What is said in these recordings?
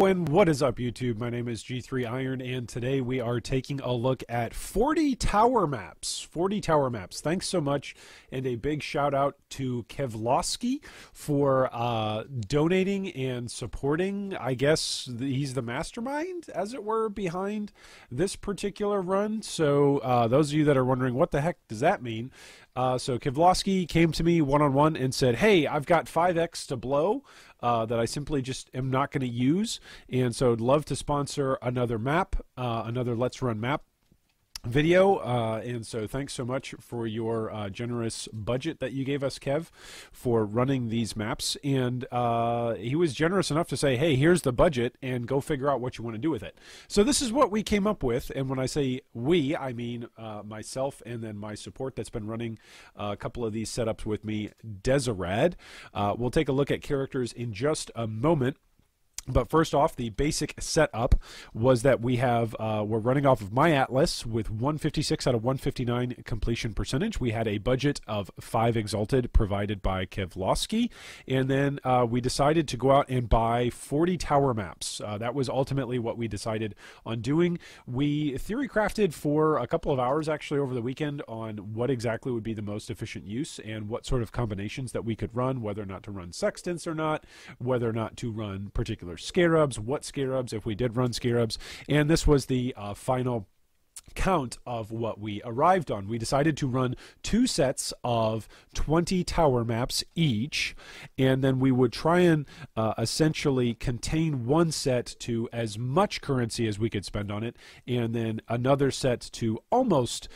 Oh, and what is up, YouTube? My name is G3 Iron, and today we are taking a look at 40 tower maps. 40 tower maps. Thanks so much, and a big shout out to Kevlowski for donating and supporting. I guess he's the mastermind, as it were, behind this particular run. So those of you that are wondering what the heck does that mean, so Kevlowski came to me one-on-one and said, hey, I've got 5x to blow that I simply just am not going to use, and so I'd love to sponsor another map, another Let's Run map video, and so thanks so much for your generous budget that you gave us, Kev, for running these maps. And he was generous enough to say, hey, here's the budget and go figure out what you want to do with it. So this is what we came up with, and when I say we, I mean myself and then my support that's been running a couple of these setups with me, Dezz. We'll take a look at characters in just a moment. But first off, the basic setup was that we have, we're running off of my Atlas with 156 out of 159 completion percentage. We had a budget of 5 Exalted provided by Kevlowski. And then we decided to go out and buy 40 tower maps. That was ultimately what we decided on doing. We theory crafted for a couple of hours actually over the weekend on what exactly would be the most efficient use and what sort of combinations that we could run, whether or not to run sextants or not, whether or not to run particular scarabs, what scarabs, if we did run scarabs. And this was the final count of what we arrived on. We decided to run 2 sets of 20 tower maps each, and then we would try and essentially contain one set to as much currency as we could spend on it, and then another set to almost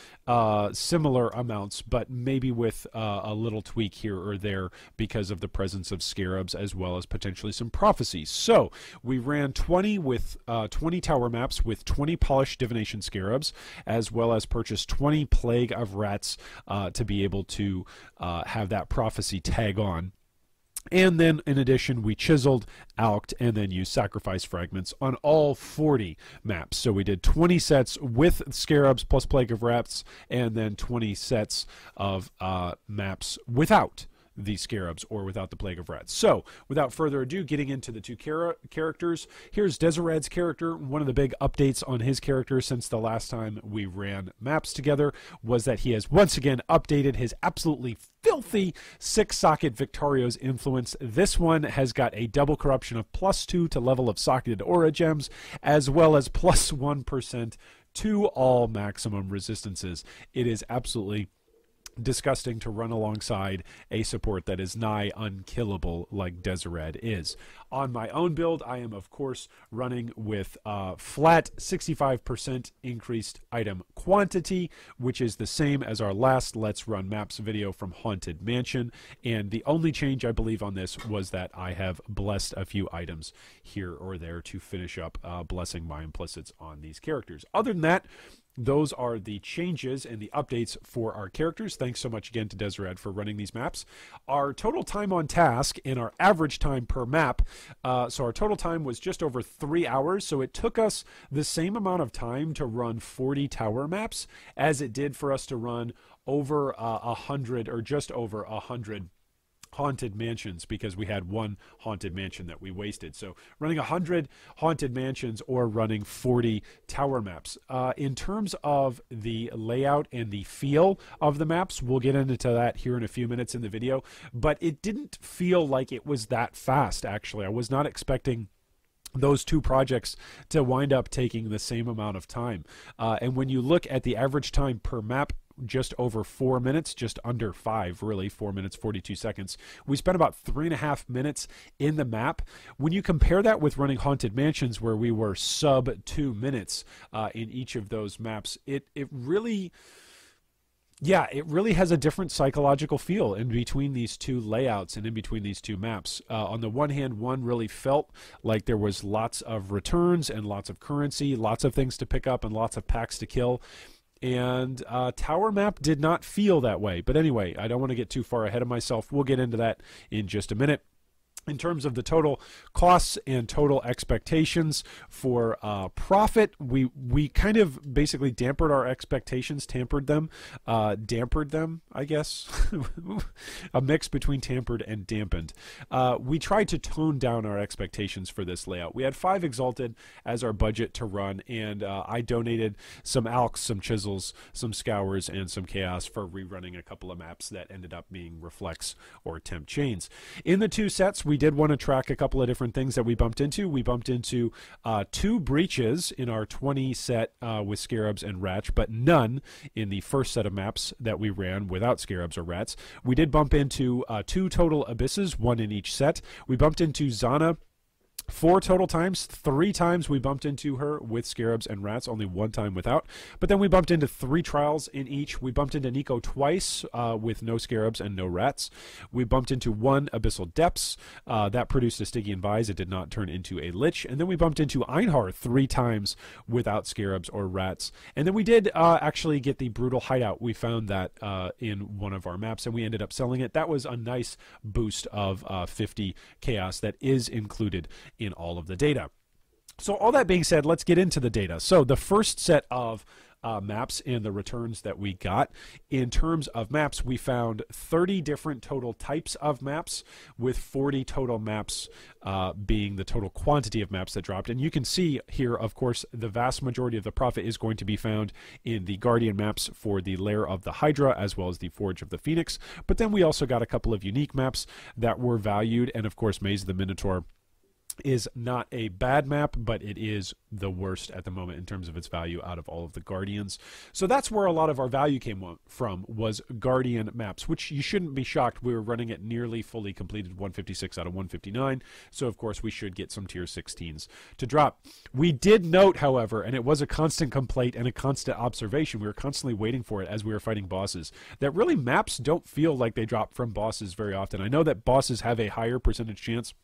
similar amounts, but maybe with a little tweak here or there because of the presence of scarabs as well as potentially some prophecies. So we ran 20 with 20 tower maps with 20 polished divination scarabs, as well as purchased 20 plague of rats to be able to have that prophecy tag on. And then, in addition, we chiseled, alked, and then used sacrifice fragments on all 40 maps. So we did 20 sets with scarabs plus plague of rats, and then 20 sets of maps without the scarabs or without the plague of rats. So without further ado, getting into the 2 characters, here's Dezz's character. One of the big updates on his character since the last time we ran maps together was that he has once again updated his absolutely filthy 6-socket Victorio's influence. This one has got a double corruption of +2 to level of socketed aura gems, as well as +1% to all maximum resistances. It is absolutely disgusting to run alongside a support that is nigh unkillable like Dezz is. On my own build, I am of course running with flat 65% increased item quantity, which is the same as our last Let's Run Maps video from Haunted Mansion, and the only change I believe on this was that I have blessed a few items here or there to finish up blessing my implicits on these characters. Other than that, those are the changes and the updates for our characters. Thanks so much again to Dezz for running these maps. Our total time on task and our average time per map, so our total time was just over 3 hours, so it took us the same amount of time to run 40 tower maps as it did for us to run over 100 or just over 100 haunted mansions, because we had one haunted mansion that we wasted. So running 100 haunted mansions or running 40 tower maps. In terms of the layout and the feel of the maps, we'll get into that here in a few minutes in the video, but it didn't feel like it was that fast, actually. I was not expecting those 2 projects to wind up taking the same amount of time. And when you look at the average time per map, just over 4 minutes, just under 5, really, 4 minutes, 42 seconds. We spent about 3.5 minutes in the map. When you compare that with running Haunted Mansions, where we were sub 2 minutes in each of those maps, it really has a different psychological feel in between these 2 layouts and in between these 2 maps. On the one hand, one really felt like there was lots of returns and lots of currency, lots of things to pick up and lots of packs to kill. And Tower Map did not feel that way. But anyway, I don't want to get too far ahead of myself. We'll get into that in just a minute. In terms of the total costs and total expectations for profit, we kind of basically dampened our expectations, dampered them, I guess. A mix between tampered and dampened. We tried to tone down our expectations for this layout. We had 5 Exalted as our budget to run, and I donated some Alks, some Chisels, some Scours, and some Chaos for rerunning a couple of maps that ended up being Reflex or Temp Chains. In the 2 sets, we did want to track a couple of different things that we bumped into. We bumped into 2 breaches in our 20 set with Scarabs and Rats, but none in the first set of maps that we ran without Scarabs or Rats. We did bump into 2 total Abysses, 1 in each set. We bumped into Zana 4 total times. 3 times we bumped into her with Scarabs and Rats, only 1 time without. But then we bumped into 3 trials in each. We bumped into Nico twice with no Scarabs and no Rats. We bumped into 1 Abyssal Depths. That produced a Stygian Vise. It did not turn into a Lich. And then we bumped into Einhar 3 times without Scarabs or Rats. And then we did actually get the Brutal Hideout. We found that in one of our maps, and we ended up selling it. That was a nice boost of 50 Chaos that is included in all of the data. So all that being said, let's get into the data. So the first set of maps and the returns that we got. In terms of maps, we found 30 different total types of maps, with 40 total maps being the total quantity of maps that dropped. And you can see here, of course, the vast majority of the profit is going to be found in the Guardian maps for the Lair of the Hydra, as well as the Forge of the Phoenix. But then we also got a couple of unique maps that were valued, and of course, Maze of the Minotaur is not a bad map, but it is the worst at the moment in terms of its value out of all of the Guardians. So that's where a lot of our value came from, was Guardian maps, which you shouldn't be shocked. We were running at nearly fully completed 156 out of 159, so of course we should get some tier 16s to drop. We did note, however, and it was a constant complaint and a constant observation, we were constantly waiting for it as we were fighting bosses, that really maps don't feel like they drop from bosses very often. I know that bosses have a higher percentage chance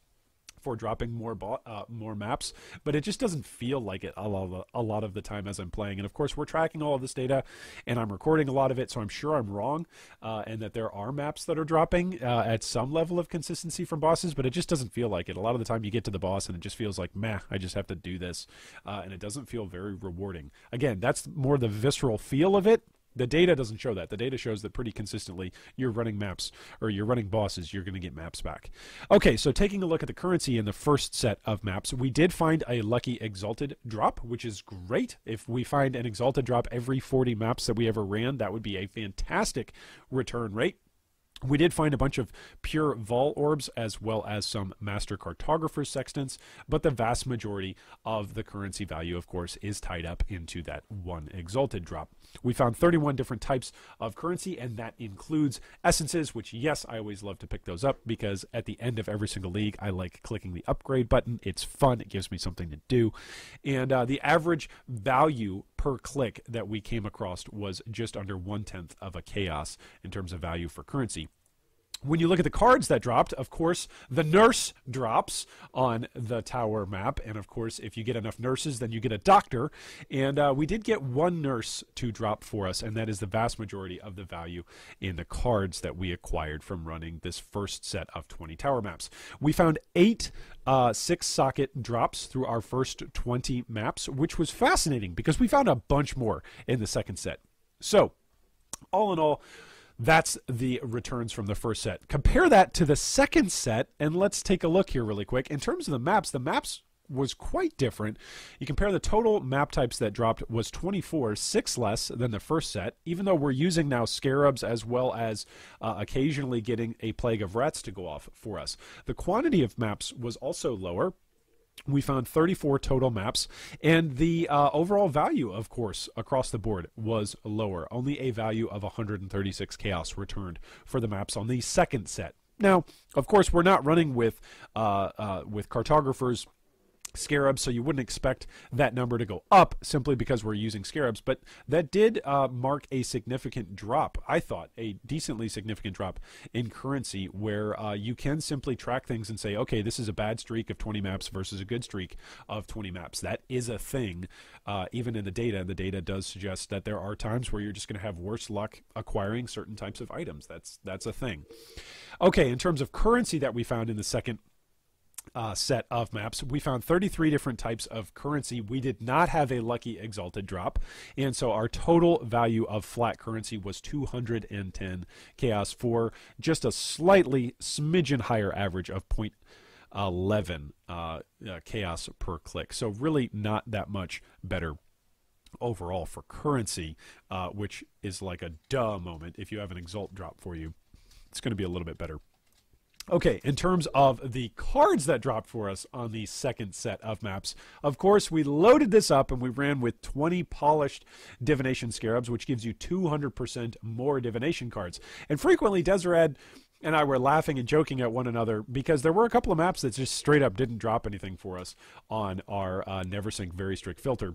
for dropping more maps, but it just doesn't feel like it a lot of the time as I'm playing. And of course, we're tracking all of this data, and I'm recording a lot of it, so I'm sure I'm wrong, and that there are maps that are dropping at some level of consistency from bosses, but it just doesn't feel like it. A lot of the time you get to the boss and it just feels like, meh, I just have to do this, and it doesn't feel very rewarding. Again, that's more the visceral feel of it. The data doesn't show that. The data shows that pretty consistently you're running maps, or you're running bosses, you're going to get maps back. Okay, so taking a look at the currency in the first set of maps, we did find a lucky Exalted drop, which is great. If we find an Exalted drop every 40 maps that we ever ran, that would be a fantastic return rate. We did find a bunch of pure Vol orbs, as well as some Master Cartographer's sextants, but the vast majority of the currency value, of course, is tied up into that 1 Exalted drop. We found 31 different types of currency, and that includes essences, which, yes, I always love to pick those up, because at the end of every single league, I like clicking the upgrade button. It's fun. It gives me something to do. And the average value per click that we came across was just under 1/10 of a Chaos in terms of value for currency. When you look at the cards that dropped, of course, the nurse drops on the tower map. And of course, if you get enough nurses, then you get a doctor. And we did get 1 nurse to drop for us, and that is the vast majority of the value in the cards that we acquired from running this first set of 20 tower maps. We found 8 6-socket drops through our first 20 maps, which was fascinating because we found a bunch more in the second set. So, all in all, that's the returns from the first set. Compare that to the second set, and let's take a look here really quick. In terms of the maps was quite different. You compare the total map types that dropped was 24, 6 less than the first set, even though we're using now Scarabs as well as occasionally getting a Plague of Rats to go off for us. The quantity of maps was also lower. We found 34 total maps, and the overall value, of course, across the board was lower. Only a value of 136 Chaos returned for the maps on the second set. Now, of course, we're not running with cartographers, Scarabs, so you wouldn't expect that number to go up simply because we're using Scarabs, but that did mark a significant drop. I thought a decently significant drop in currency, where you can simply track things and say, okay, this is a bad streak of 20 maps versus a good streak of 20 maps. That is a thing, even in the data. The data does suggest that there are times where you're just going to have worse luck acquiring certain types of items. That's a thing. Okay, in terms of currency that we found in the second set of maps. We found 33 different types of currency. We did not have a lucky exalted drop, and so our total value of flat currency was 210 chaos for just a slightly smidgen higher average of 0.11 chaos per click. So really not that much better overall for currency, which is like a duh moment. If you have an exalt drop for you, it's going to be a little bit better. Okay, in terms of the cards that dropped for us on the second set of maps, of course, we loaded this up and we ran with 20 polished divination scarabs, which gives you 200% more divination cards. And frequently, Dezz and I were laughing and joking at one another because there were a couple of maps that just straight up didn't drop anything for us on our NeverSync very strict filter.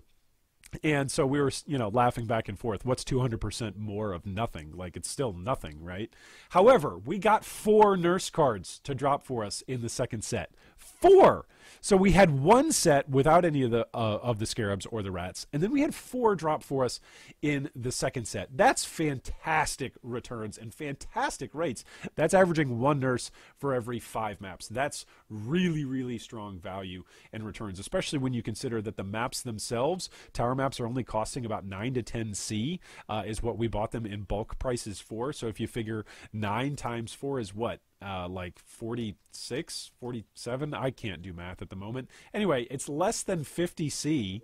And so we were, laughing back and forth. What's 200% more of nothing? Like, it's still nothing, right? However, we got 4 nurse cards to drop for us in the second set. 4! So we had one set without any of the scarabs or the rats, and then we had 4 drop for us in the second set. That's fantastic returns and fantastic rates. That's averaging 1 nurse for every 5 maps. That's really, really strong value and returns, especially when you consider that the maps themselves, tower maps, are only costing about 9 to 10 C, is what we bought them in bulk prices for. So if you figure 9 times 4 is what? Like 46, 47. I can't do math at the moment. Anyway, it's less than 50 C,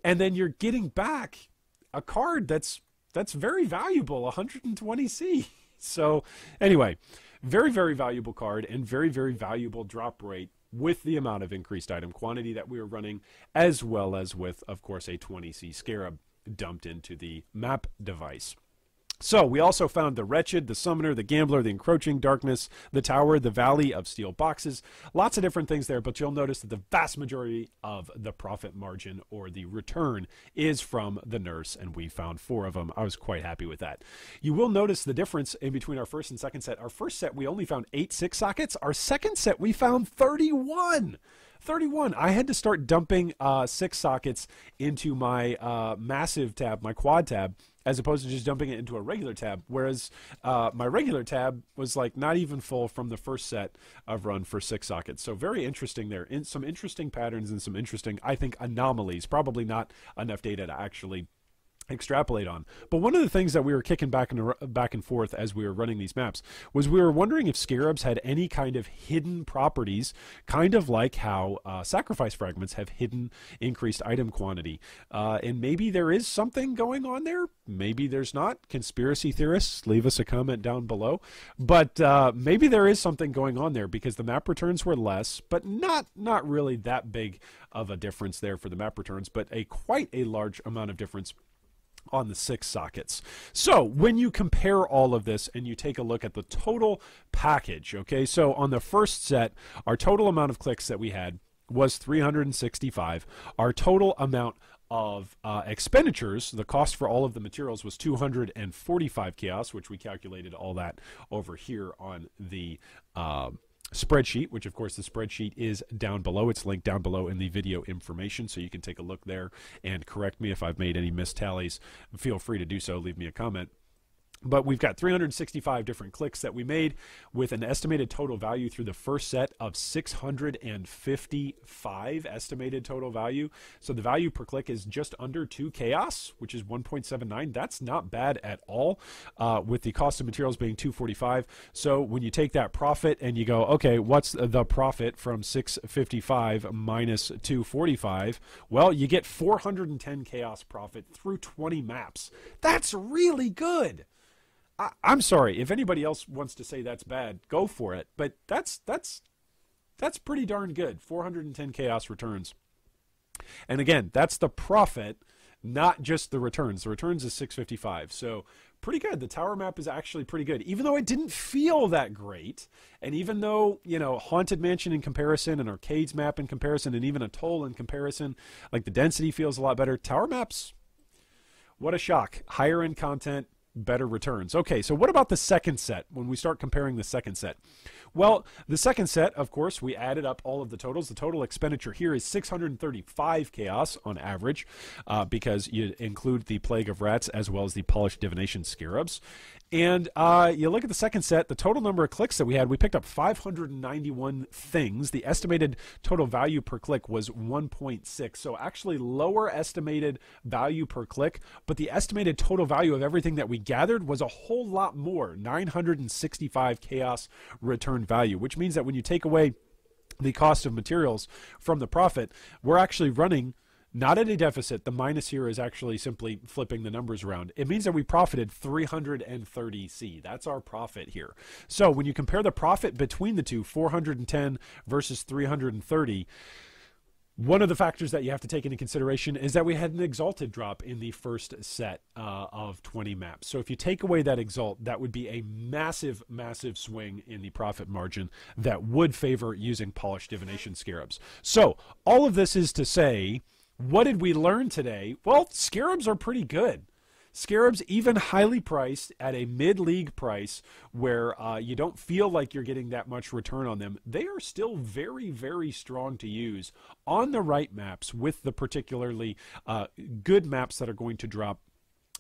and then you're getting back a card that's very valuable, 120 C. So anyway, very, very valuable card and very, very valuable drop rate with the amount of increased item quantity that we were running, as well as with, of course, a 20 C scarab dumped into the map device. So we also found the Wretched, the Summoner, the Gambler, the Encroaching Darkness, the Tower, the Valley of Steel Boxes. Lots of different things there, but you'll notice that the vast majority of the profit margin or the return is from the nurse, and we found 4 of them. I was quite happy with that. You will notice the difference in between our first and second set. Our first set, we only found 8 6 sockets. Our second set, we found 31. 31. I had to start dumping 6 sockets into my massive tab, my quad tab, as opposed to just dumping it into a regular tab, whereas my regular tab was like not even full from the first set of run for 6 sockets. So very interesting there. Some interesting patterns and some interesting, I think, anomalies. Probably not enough data to actually extrapolate on. But one of the things that we were kicking back and forth as we were running these maps was we were wondering if scarabs had any kind of hidden properties, kind of like how sacrifice fragments have hidden increased item quantity. And maybe there is something going on there. Maybe there's not. Conspiracy theorists, leave us a comment down below. But maybe there is something going on there because the map returns were less, but not really that big of a difference there for the map returns, but quite a large amount of difference on the 6 sockets. So when you compare all of this and you take a look at the total package, okay, so on the first set, our total amount of clicks that we had was 365. Our total amount of expenditures, the cost for all of the materials, was 245 chaos, which we calculated all that over here on the spreadsheet, which of course the spreadsheet is down below. It's linked down below in the video information, so you can take a look there and correct me if I've made any mistallies. Feel free to do so. Leave me a comment. But we've got 365 different clicks that we made with an estimated total value through the first set of 655 estimated total value. So the value per click is just under 2 chaos, which is 1.79. That's not bad at all, with the cost of materials being 245. So when you take that profit and you go, okay, what's the profit from 655 minus 245? Well, you get 410 chaos profit through 20 maps. That's really good. I'm sorry, if anybody else wants to say that's bad, go for it. But that's pretty darn good. 410 chaos returns. And again, that's the profit, not just the returns. The returns is 655. So pretty good. The tower map is actually pretty good, even though it didn't feel that great. And even though, Haunted Mansion in comparison, and Arcades map in comparison, and even Atoll in comparison, like the density feels a lot better. Tower maps, what a shock. Higher end content, better returns. Okay, so what about the second set when we start comparing the second set? Well, the second set, of course, we added up all of the totals. The total expenditure here is 635 chaos on average, because you include the Plague of Rats as well as the Polished Divination Scarabs. And you look at the second set, the total number of clicks that we had, we picked up 591 things. The estimated total value per click was 1.6. So actually lower estimated value per click, but the estimated total value of everything that we gathered was a whole lot more, 965 chaos return value, which means that when you take away the cost of materials from the profit, we're actually running not at a deficit. The minus here is actually simply flipping the numbers around. It means that we profited 330C. That's our profit here. So when you compare the profit between the two, 410 versus 330, one of the factors that you have to take into consideration is that we had an exalted drop in the first set of 20 maps. So if you take away that exalt, that would be a massive, massive swing in the profit margin that would favor using polished divination scarabs. So all of this is to say, what did we learn today? Well, scarabs are pretty good. Scarabs, even highly priced at a mid-league price where you don't feel like you're getting that much return on them, they are still very, very strong to use on the right maps with the particularly good maps that are going to drop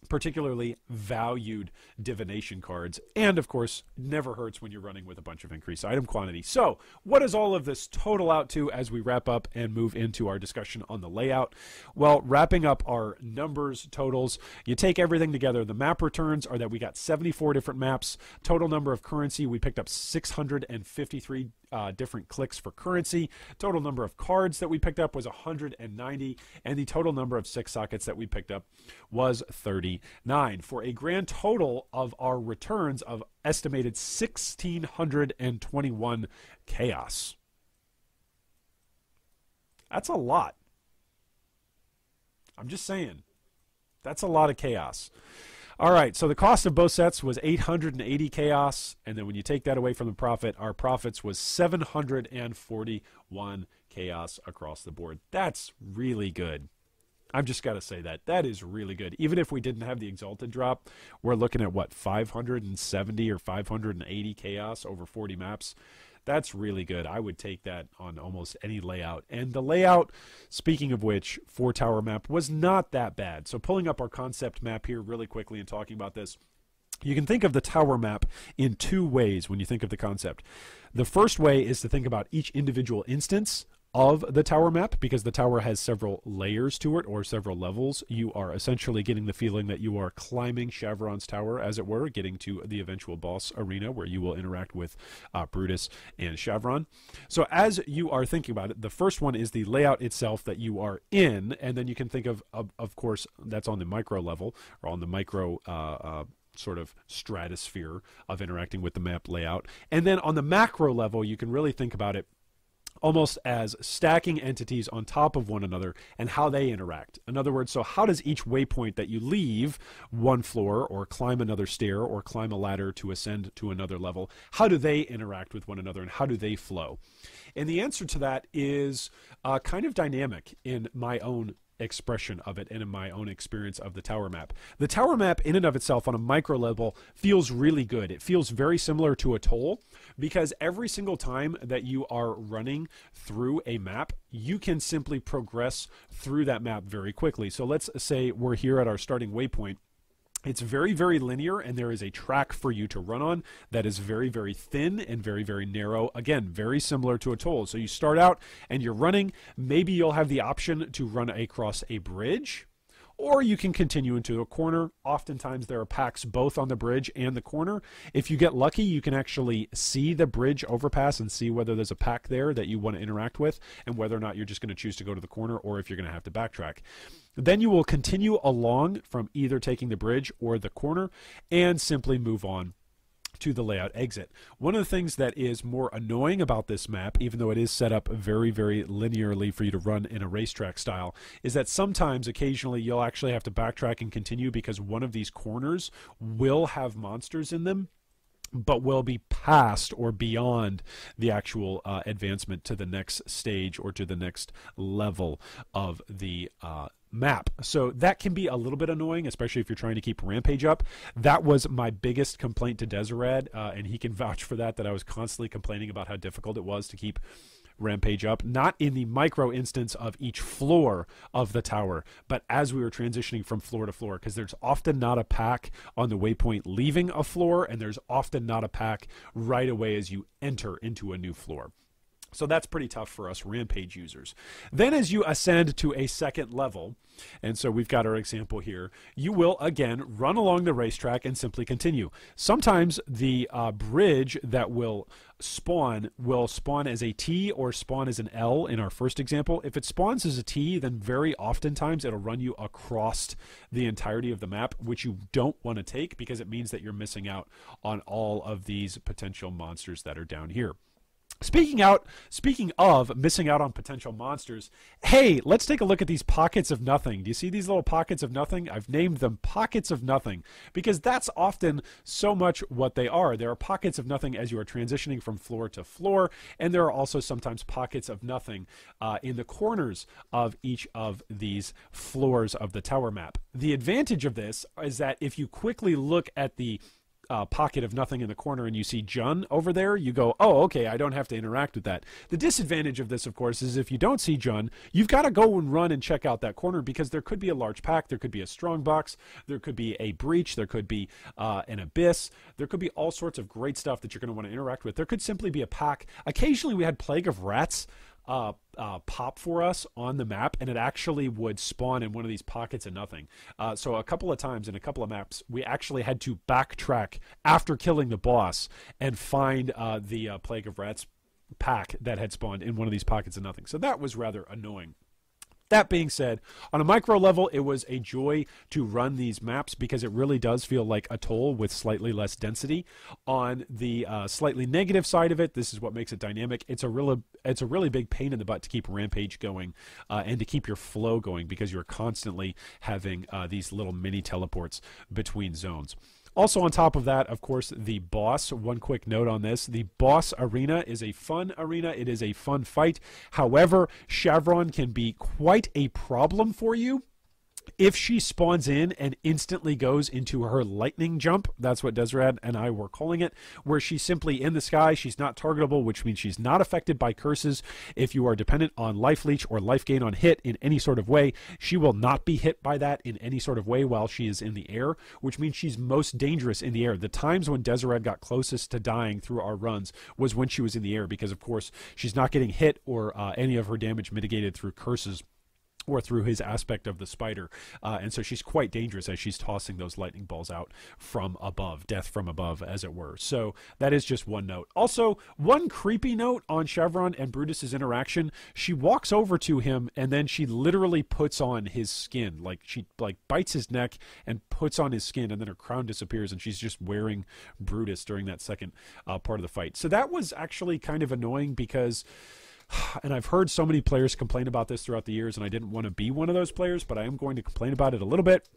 particularly valued divination cards. And of course, never hurts when you're running with a bunch of increased item quantity. So what does all of this total out to as we wrap up and move into our discussion on the layout? Well, wrapping up our numbers totals, you take everything together. The map returns are that we got 74 different maps. Total number of currency, we picked up 653 different clicks for currency. Total number of cards that we picked up was 190, and the total number of 6 sockets that we picked up was 39, for a grand total of our returns of estimated 1,621 chaos. That's a lot. I'm just saying. That's a lot of chaos. All right, so the cost of both sets was 880 chaos, and then when you take that away from the profit, our profits was 741 chaos across the board. That's really good. I've just got to say that. That is really good. Even if we didn't have the Exalted drop, we're looking at, what, 570 or 580 chaos over 40 maps? That's really good. I would take that on almost any layout. And the layout, speaking of which, for Tower Map was not that bad. So pulling up our concept map here really quickly and talking about this, you can think of the Tower Map in two ways when you think of the concept. The first way is to think about each individual instance of the tower map, because the tower has several layers to it, or several levels. You are essentially getting the feeling that you are climbing Chevron's tower, as it were, getting to the eventual boss arena where you will interact with Brutus and Chevron. So as you are thinking about it, the first one is the layout itself that you are in, and then you can think of course, that's on the micro level, or on the micro sort of stratosphere of interacting with the map layout. And then on the macro level, you can really think about it almost as stacking entities on top of one another and how they interact. In other words, so how does each waypoint that you leave one floor or climb another stair or climb a ladder to ascend to another level, how do they interact with one another and how do they flow? And the answer to that is kind of dynamic in my own expression of it and in my own experience of the tower map. The tower map in and of itself on a micro level feels really good. It feels very similar to a toll, because every single time that you are running through a map, you can simply progress through that map very quickly. So let's say we're here at our starting waypoint. It's very, very linear, and there is a track for you to run on that is very, very thin and very, very narrow. Again, very similar to a toll. So you start out and you're running. Maybe you'll have the option to run across a bridge, or you can continue into a corner. Oftentimes there are packs both on the bridge and the corner. If you get lucky, you can actually see the bridge overpass and see whether there's a pack there that you want to interact with, and whether or not you're just going to choose to go to the corner, or if you're going to have to backtrack. Then you will continue along from either taking the bridge or the corner and simply move on to the layout exit. One of the things that is more annoying about this map, even though it is set up very, very linearly for you to run in a racetrack style, is that sometimes, occasionally, you'll actually have to backtrack and continue because one of these corners will have monsters in them, but will be past or beyond the actual advancement to the next stage or to the next level of the map. So that can be a little bit annoying, especially if you're trying to keep Rampage up. That was my biggest complaint to Dezz, and he can vouch for that I was constantly complaining about how difficult it was to keep rampage up, not in the micro instance of each floor of the tower, but as we were transitioning from floor to floor, because there's often not a pack on the waypoint leaving a floor, and there's often not a pack right away as you enter into a new floor. So that's pretty tough for us rampage users. Then as you ascend to a second level, and so we've got our example here, you will again run along the racetrack and simply continue. Sometimes the bridge that will spawn as a T or spawn as an L in our first example. If it spawns as a T, then very oftentimes it'll run you across the entirety of the map, which you don't want to take because it means that you're missing out on all of these potential monsters that are down here. Speaking of missing out on potential monsters, hey, let's take a look at these pockets of nothing. Do you see these little pockets of nothing? I've named them pockets of nothing because that's often so much what they are. There are pockets of nothing as you are transitioning from floor to floor, and there are also sometimes pockets of nothing in the corners of each of these floors of the tower map. The advantage of this is that if you quickly look at the pocket of nothing in the corner and you see Jun over there, you go, oh, okay, I don't have to interact with that. The disadvantage of this, of course, is if you don't see Jun, you've got to go and run and check out that corner because there could be a large pack, there could be a strong box, there could be a breach, there could be an abyss, there could be all sorts of great stuff that you're going to want to interact with. There could simply be a pack. Occasionally we had Plague of Rats pop for us on the map, and it actually would spawn in one of these pockets of nothing. So a couple of times in a couple of maps, we actually had to backtrack after killing the boss and find the Plague of Rats pack that had spawned in one of these pockets of nothing. So that was rather annoying. That being said, on a micro level, it was a joy to run these maps because it really does feel like Atoll with slightly less density. On the slightly negative side of it, this is what makes it dynamic. It's a really big pain in the butt to keep Rampage going and to keep your flow going because you're constantly having these little mini teleports between zones. Also on top of that, of course, the boss. One quick note on this. The boss arena is a fun arena. It is a fun fight. However, Shavron can be quite a problem for you if she spawns in and instantly goes into her lightning jump. That's what Dezz and I were calling it, where she's simply in the sky. She's not targetable, which means she's not affected by curses. If you are dependent on life leech or life gain on hit in any sort of way, she will not be hit by that in any sort of way while she is in the air, which means she's most dangerous in the air. The times when Dezz got closest to dying through our runs was when she was in the air because, of course, she's not getting hit or any of her damage mitigated through curses or through his aspect of the spider. And so she's quite dangerous as she's tossing those lightning balls out from above, death from above, as it were. So that is just one note. Also, one creepy note on Shavron and Brutus's interaction. She walks over to him and then she literally puts on his skin. She bites his neck and puts on his skin, and then her crown disappears and she's just wearing Brutus during that second part of the fight. So that was actually kind of annoying because, and I've heard so many players complain about this throughout the years, and I didn't want to be one of those players, but I am going to complain about it a little bit.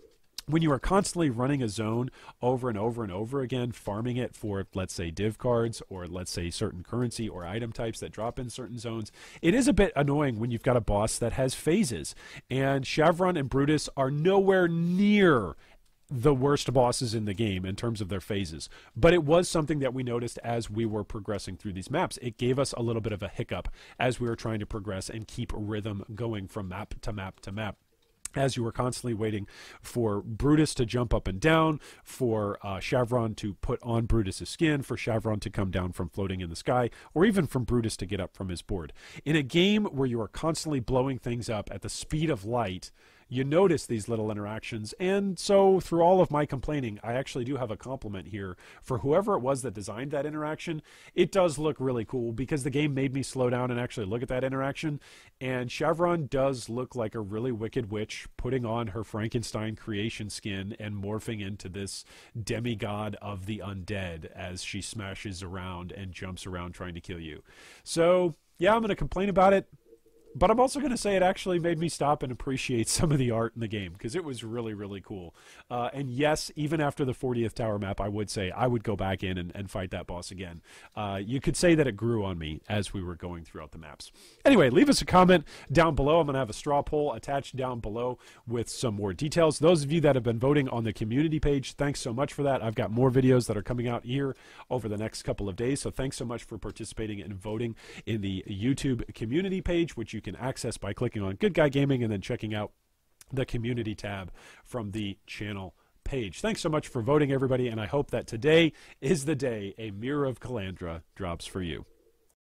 When you are constantly running a zone over and over and over again, farming it for, let's say, div cards, or let's say certain currency or item types that drop in certain zones, it is a bit annoying when you've got a boss that has phases. And Shavron and Brutus are nowhere near the worst bosses in the game in terms of their phases, but it was something that we noticed as we were progressing through these maps. It gave us a little bit of a hiccup as we were trying to progress and keep rhythm going from map to map to map, as you were constantly waiting for Brutus to jump up and down, for Shavron to put on Brutus's skin, for Shavron to come down from floating in the sky, or even from Brutus to get up from his board. In a game where you are constantly blowing things up at the speed of light, you notice these little interactions. And so through all of my complaining, I actually do have a compliment here for whoever it was that designed that interaction. It does look really cool because the game made me slow down and actually look at that interaction. And Shavron does look like a really wicked witch putting on her Frankenstein creation skin and morphing into this demigod of the undead as she smashes around and jumps around trying to kill you. So yeah, I'm going to complain about it. But I'm also going to say it actually made me stop and appreciate some of the art in the game because it was really, really cool. And yes, even after the 40th tower map, I would say I would go back in and fight that boss again. You could say that it grew on me as we were going throughout the maps. Anyway, leave us a comment down below. I'm going to have a straw poll attached down below with some more details. Those of you that have been voting on the community page, thanks so much for that. I've got more videos that are coming out here over the next couple of days. So thanks so much for participating and voting in the YouTube community page, which you can access by clicking on Good Guy Gaming and then checking out the community tab from the channel page. Thanks so much for voting, everybody, and I hope that today is the day a Mirror of Calandra drops for you.